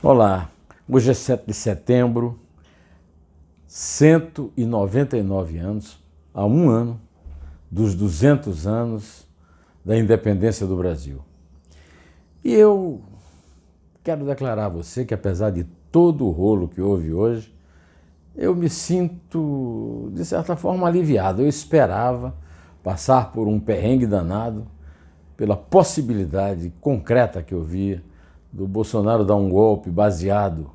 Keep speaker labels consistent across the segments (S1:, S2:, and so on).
S1: Olá, hoje é 7 de setembro, 199 anos, há um ano dos 200 anos da independência do Brasil. E eu quero declarar a você que, apesar de todo o rolo que houve hoje, eu me sinto, de certa forma, aliviado. Eu esperava passar por um perrengue danado pela possibilidade concreta que eu via do Bolsonaro dar um golpe baseado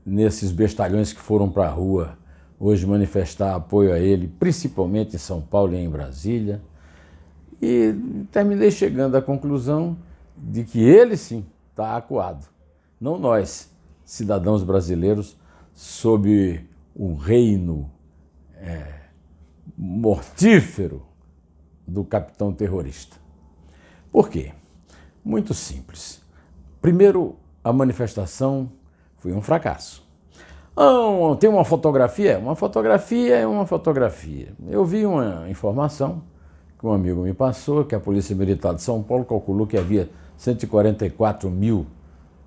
S1: nesses bestalhões que foram para a rua hoje manifestar apoio a ele, principalmente em São Paulo e em Brasília. E terminei chegando à conclusão de que ele sim está acuado, não nós, cidadãos brasileiros, sob o reino mortífero do capitão terrorista. Por quê? Muito simples. Primeiro, a manifestação foi um fracasso. Tem uma fotografia? Uma fotografia é uma fotografia. Eu vi uma informação que um amigo me passou, que a Polícia Militar de São Paulo calculou que havia 144 mil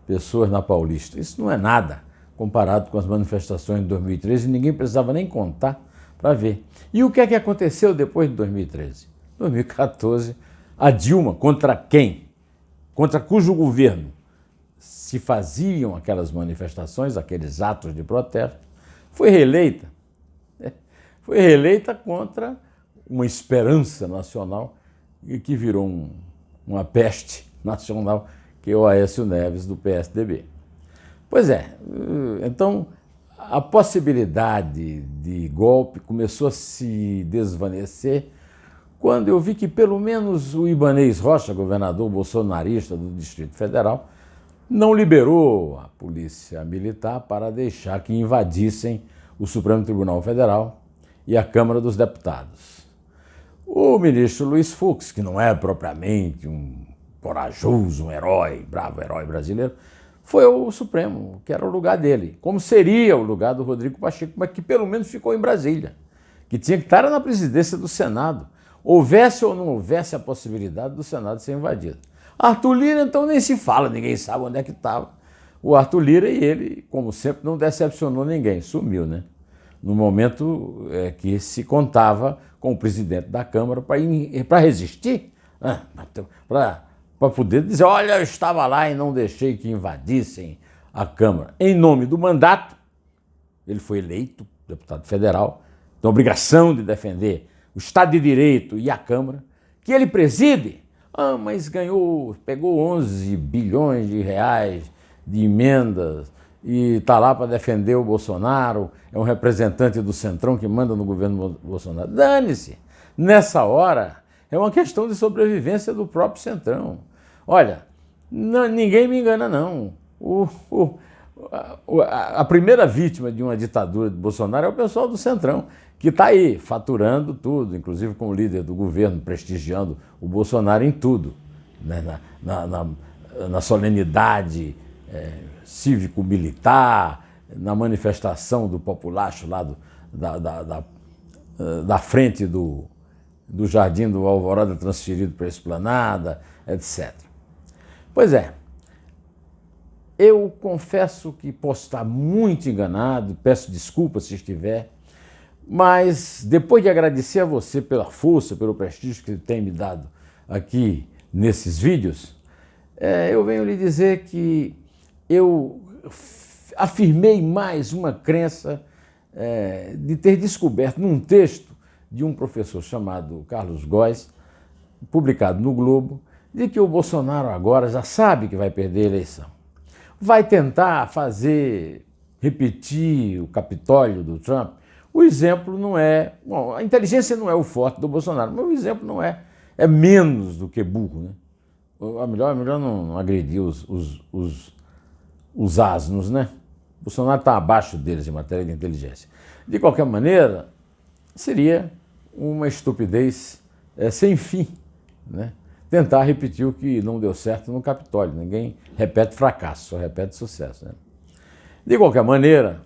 S1: pessoas na Paulista. Isso não é nada comparado com as manifestações de 2013 e ninguém precisava nem contar para ver. E o que é que aconteceu depois de 2013? 2014, a Dilma, contra quem? Contra cujo governo se faziam aquelas manifestações, aqueles atos de protesto, foi reeleita. Foi reeleita contra uma esperança nacional e que virou uma peste nacional, que é o Aécio Neves, do PSDB. Pois é, então a possibilidade de golpe começou a se desvanecer quando eu vi que pelo menos o Ibanez Rocha, governador bolsonarista do Distrito Federal, não liberou a Polícia Militar para deixar que invadissem o Supremo Tribunal Federal e a Câmara dos Deputados. O ministro Luiz Fux, que não é propriamente um corajoso, um herói, bravo herói brasileiro, foi ao Supremo, que era o lugar dele, como seria o lugar do Rodrigo Pacheco, mas que pelo menos ficou em Brasília, que tinha que estar na presidência do Senado, houvesse ou não houvesse a possibilidade do Senado ser invadido. Arthur Lira, então, nem se fala, ninguém sabe onde é que estava. O Arthur Lira, e ele, como sempre, não decepcionou ninguém, sumiu, né? No momento que se contava com o presidente da Câmara para resistir, para poder dizer, olha, eu estava lá e não deixei que invadissem a Câmara. Em nome do mandato, ele foi eleito deputado federal, tem a obrigação de defender o Estado de Direito e a Câmara, que ele preside. Mas pegou 11 bilhões de reais de emendas e está lá para defender o Bolsonaro, é um representante do Centrão que manda no governo Bolsonaro. Dane-se! Nessa hora, é uma questão de sobrevivência do próprio Centrão. Olha, ninguém me engana, não. A primeira vítima de uma ditadura de Bolsonaro é o pessoal do Centrão, que está aí faturando tudo, inclusive com o líder do governo, prestigiando o Bolsonaro em tudo, né? na solenidade cívico-militar, na manifestação do populacho lá da frente do Jardim do Alvorada transferido para a Esplanada, etc. Pois é, eu confesso que posso estar muito enganado, peço desculpas se estiver, mas depois de agradecer a você pela força, pelo prestígio que tem me dado aqui nesses vídeos, eu venho lhe dizer que eu afirmei mais uma crença de ter descoberto num texto de um professor chamado Carlos Góes, publicado no Globo, de que o Bolsonaro agora já sabe que vai perder a eleição. Vai tentar repetir o Capitólio do Trump. O exemplo não é... Bom, a inteligência não é o forte do Bolsonaro, mas o exemplo não é menos do que burro, né? É melhor não agredir os asnos, né? O Bolsonaro está abaixo deles em matéria de inteligência. De qualquer maneira, seria uma estupidez sem fim, né? Tentar repetir o que não deu certo no Capitólio. Ninguém repete fracasso, só repete sucesso, né? De qualquer maneira,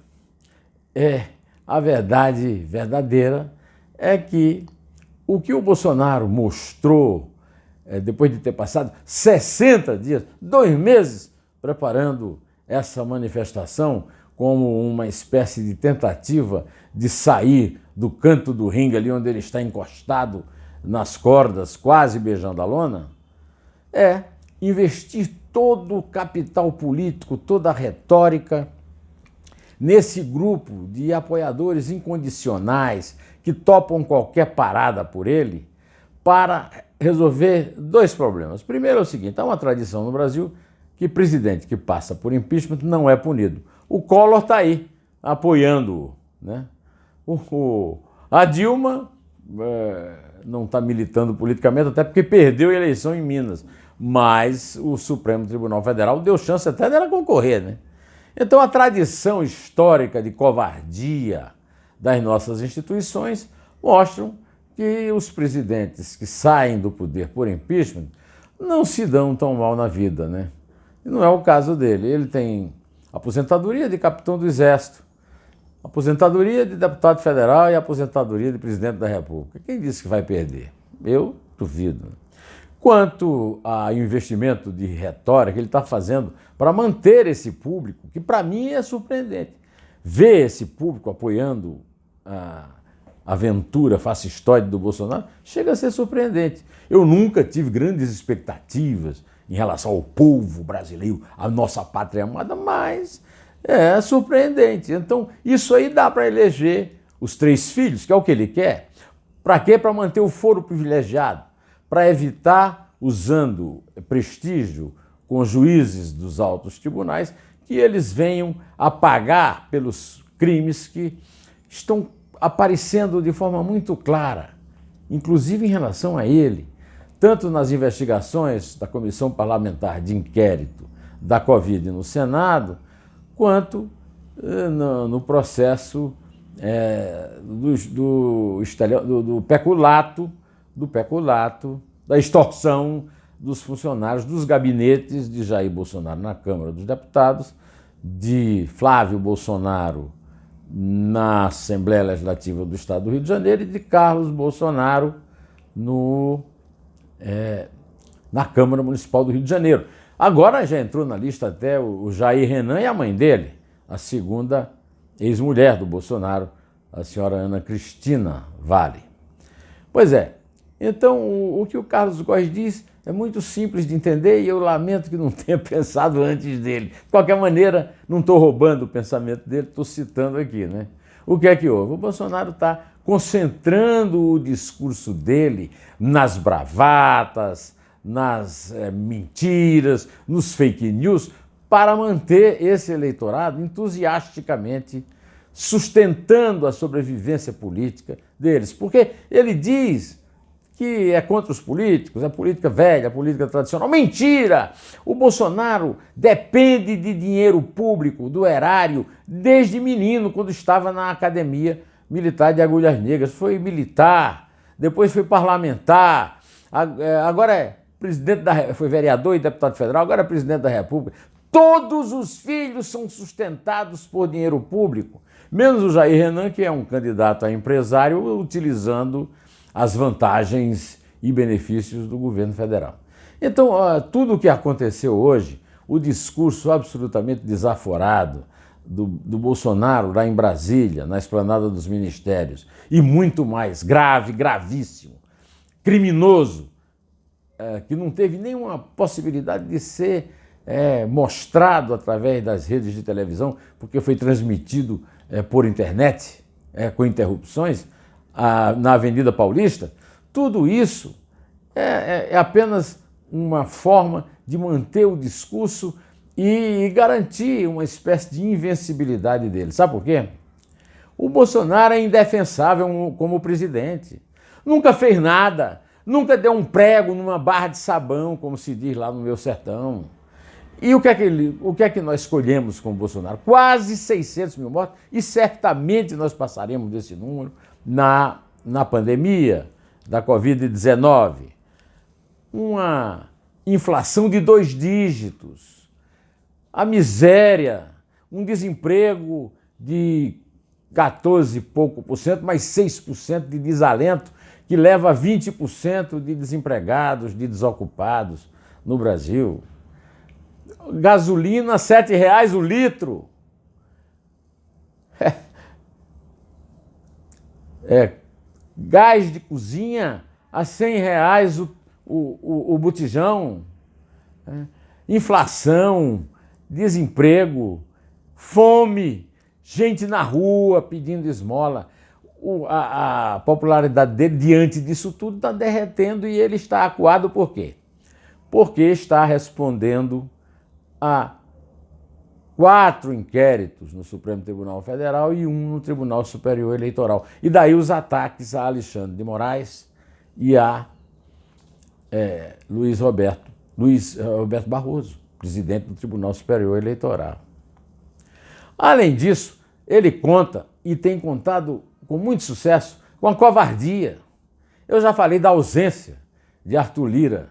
S1: a verdade verdadeira é que o que o Bolsonaro mostrou depois de ter passado 60 dias, 2 meses, preparando essa manifestação como uma espécie de tentativa de sair do canto do ringue, ali onde ele está encostado nas cordas, quase beijando a lona, é investir todo o capital político, toda a retórica nesse grupo de apoiadores incondicionais que topam qualquer parada por ele para resolver dois problemas. Primeiro é o seguinte: há uma tradição no Brasil que presidente que passa por impeachment não é punido. O Collor está aí, apoiando-o, né? A Dilma não está militando politicamente, até porque perdeu a eleição em Minas, mas o Supremo Tribunal Federal deu chance até dela concorrer, né? Então a tradição histórica de covardia das nossas instituições mostram que os presidentes que saem do poder por impeachment não se dão tão mal na vida, né? E não é o caso dele. Ele tem aposentadoria de capitão do Exército, aposentadoria de deputado federal e aposentadoria de presidente da República. Quem disse que vai perder? Eu duvido. Quanto ao investimento de retórica que ele está fazendo para manter esse público, que para mim é surpreendente. Ver esse público apoiando a aventura fascistoide do Bolsonaro chega a ser surpreendente. Eu nunca tive grandes expectativas em relação ao povo brasileiro, a nossa pátria amada, mas é surpreendente. Então, isso aí dá para eleger os 3 filhos, que é o que ele quer. Para quê? Para manter o foro privilegiado, para evitar, usando prestígio com os juízes dos altos tribunais, que eles venham a pagar pelos crimes que estão aparecendo de forma muito clara, inclusive em relação a ele, tanto nas investigações da Comissão Parlamentar de Inquérito da Covid no Senado, quanto no processo do peculato, da extorsão dos funcionários dos gabinetes de Jair Bolsonaro na Câmara dos Deputados, de Flávio Bolsonaro na Assembleia Legislativa do Estado do Rio de Janeiro e de Carlos Bolsonaro na Câmara Municipal do Rio de Janeiro. Agora já entrou na lista até o Jair Renan e a mãe dele, a segunda ex-mulher do Bolsonaro, a senhora Ana Cristina Vale. Pois é, então o que o Carlos Góes diz é muito simples de entender e eu lamento que não tenha pensado antes dele. De qualquer maneira, não estou roubando o pensamento dele, estou citando aqui, né? O que é que houve? O Bolsonaro está concentrando o discurso dele nas bravatas, nas mentiras, nos fake news, para manter esse eleitorado entusiasticamente sustentando a sobrevivência política deles. Porque ele diz que é contra os políticos, a política velha, a política tradicional. Mentira! O Bolsonaro depende de dinheiro público, do erário, desde menino, quando estava na Academia Militar de Agulhas Negras. Foi militar, depois foi parlamentar, agora foi vereador e deputado federal, agora é presidente da República. Todos os filhos são sustentados por dinheiro público, menos o Jair Renan, que é um candidato a empresário utilizando as vantagens e benefícios do governo federal. Então, tudo o que aconteceu hoje, o discurso absolutamente desaforado do Bolsonaro lá em Brasília, na esplanada dos ministérios, e muito mais grave, gravíssimo, criminoso, que não teve nenhuma possibilidade de ser mostrado através das redes de televisão, porque foi transmitido por internet, com interrupções, na Avenida Paulista. Tudo isso é apenas uma forma de manter o discurso e garantir uma espécie de invencibilidade dele. Sabe por quê? O Bolsonaro é indefensável como presidente. Nunca fez nada, nunca deu um prego numa barra de sabão, como se diz lá no meu sertão. E o que é que nós escolhemos com o Bolsonaro? Quase 600 mil mortos, e certamente nós passaremos desse número na pandemia da Covid-19. Uma inflação de 2 dígitos, a miséria, um desemprego de 14 e pouco por cento, mais 6% de desalento, que leva a 20% de desempregados, de desocupados no Brasil. gasolina R$ 7,00 o litro. Gás de cozinha a R$ 100,00 o botijão. Inflação, desemprego, fome, gente na rua pedindo esmola. A popularidade dele diante disso tudo está derretendo e ele está acuado por quê? Porque está respondendo a 4 inquéritos no Supremo Tribunal Federal e 1 no Tribunal Superior Eleitoral. E daí os ataques a Alexandre de Moraes e a Luiz Roberto Barroso, presidente do Tribunal Superior Eleitoral. Além disso, ele conta e tem contado com muito sucesso com a covardia. Eu já falei da ausência de Arthur Lira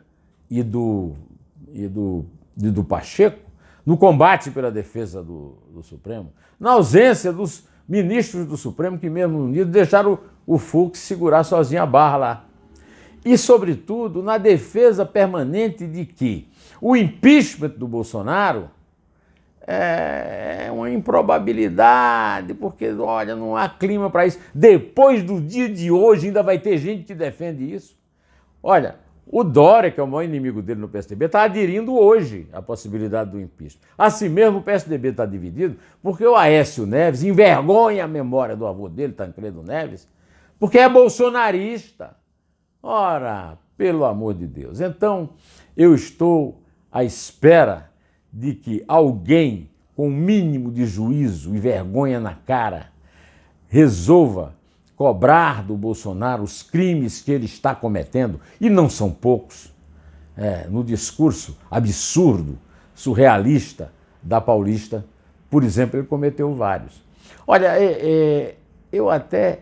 S1: e do Pacheco no combate pela defesa do Supremo, na ausência dos ministros do Supremo que, mesmo unidos, deixaram o Fux segurar sozinho a barra lá. E, sobretudo, na defesa permanente de que o impeachment do Bolsonaro é uma improbabilidade, porque, olha, não há clima para isso. Depois do dia de hoje ainda vai ter gente que defende isso. Olha, o Dória, que é o maior inimigo dele no PSDB, está aderindo hoje à possibilidade do impeachment. Assim mesmo o PSDB está dividido porque o Aécio Neves envergonha a memória do avô dele, Tancredo Neves, porque é bolsonarista. Ora, pelo amor de Deus. Então, eu estou à espera de que alguém com o mínimo de juízo e vergonha na cara resolva cobrar do Bolsonaro os crimes que ele está cometendo, e não são poucos, no discurso absurdo, surrealista da Paulista, por exemplo, ele cometeu vários. Olha, eu até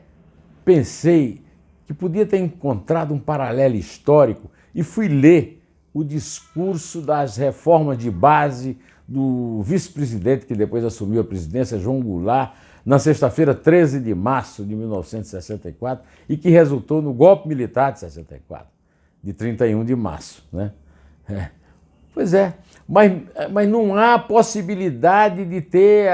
S1: pensei que podia ter encontrado um paralelo histórico e fui ler o discurso das reformas de base do vice-presidente que depois assumiu a presidência, João Goulart, na sexta-feira, 13 de março de 1964, e que resultou no golpe militar de 64, de 31 de março. Né? Pois é, mas não há possibilidade de ter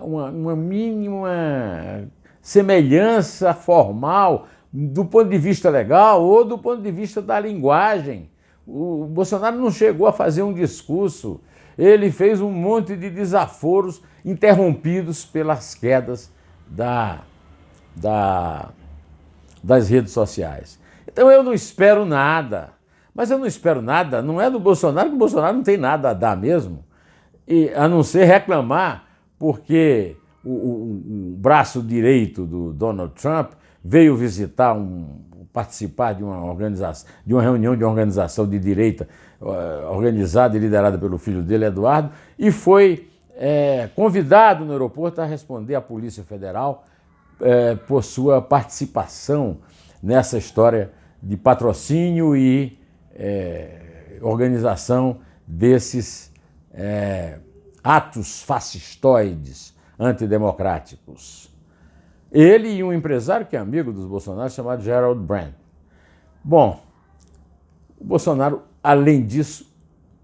S1: uma mínima semelhança formal do ponto de vista legal ou do ponto de vista da linguagem. O Bolsonaro não chegou a fazer um discurso, ele fez um monte de desaforos interrompidos pelas quedas das redes sociais. Então eu não espero nada, mas eu não espero nada, não é do Bolsonaro, que o Bolsonaro não tem nada a dar mesmo, a não ser reclamar porque o braço direito do Donald Trump veio visitar participar de uma organização, de uma reunião de uma organização de direita organizada e liderada pelo filho dele, Eduardo, e foi convidado no aeroporto a responder à Polícia Federal por sua participação nessa história de patrocínio e organização desses atos fascistoides antidemocráticos. Ele e um empresário que é amigo dos Bolsonaro, chamado Gerald Brand. Bom, o Bolsonaro, além disso,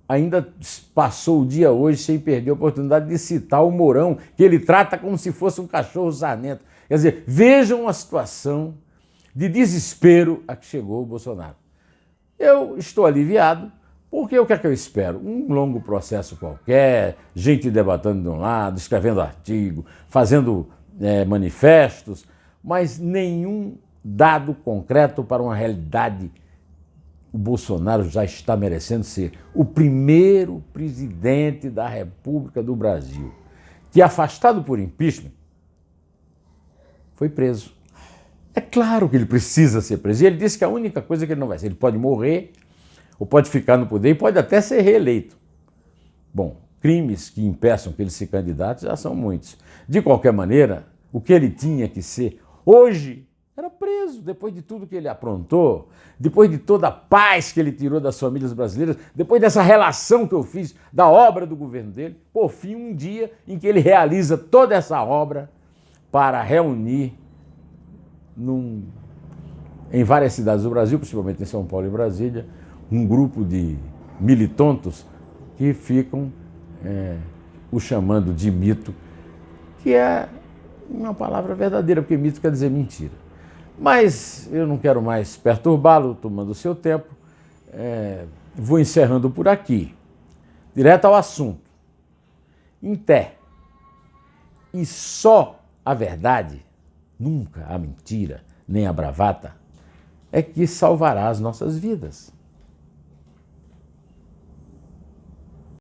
S1: ainda passou o dia hoje sem perder a oportunidade de citar o Mourão, que ele trata como se fosse um cachorro sarnento. Quer dizer, vejam a situação de desespero a que chegou o Bolsonaro. Eu estou aliviado, porque o que é que eu espero? Um longo processo qualquer, gente debatendo de um lado, escrevendo artigo, fazendo manifestos, mas nenhum dado concreto para uma realidade. O Bolsonaro já está merecendo ser o primeiro presidente da República do Brasil que, afastado por impeachment, foi preso. É claro que ele precisa ser preso. E ele disse que a única coisa que ele não vai ser, ele pode morrer, ou pode ficar no poder, e pode até ser reeleito. Bom, crimes que impeçam que ele se candidate já são muitos. De qualquer maneira, o que ele tinha que ser hoje era preso, depois de tudo que ele aprontou, depois de toda a paz que ele tirou das famílias brasileiras, depois dessa relação que eu fiz da obra do governo dele, por fim, um dia em que ele realiza toda essa obra para reunir em várias cidades do Brasil, principalmente em São Paulo e Brasília, um grupo de militontos que ficam o chamando de mito, que é uma palavra verdadeira, porque mito quer dizer mentira. Mas eu não quero mais perturbá-lo, tomando o seu tempo. Vou encerrando por aqui. Direto ao assunto. Em té. E só a verdade, nunca a mentira, nem a bravata, é que salvará as nossas vidas.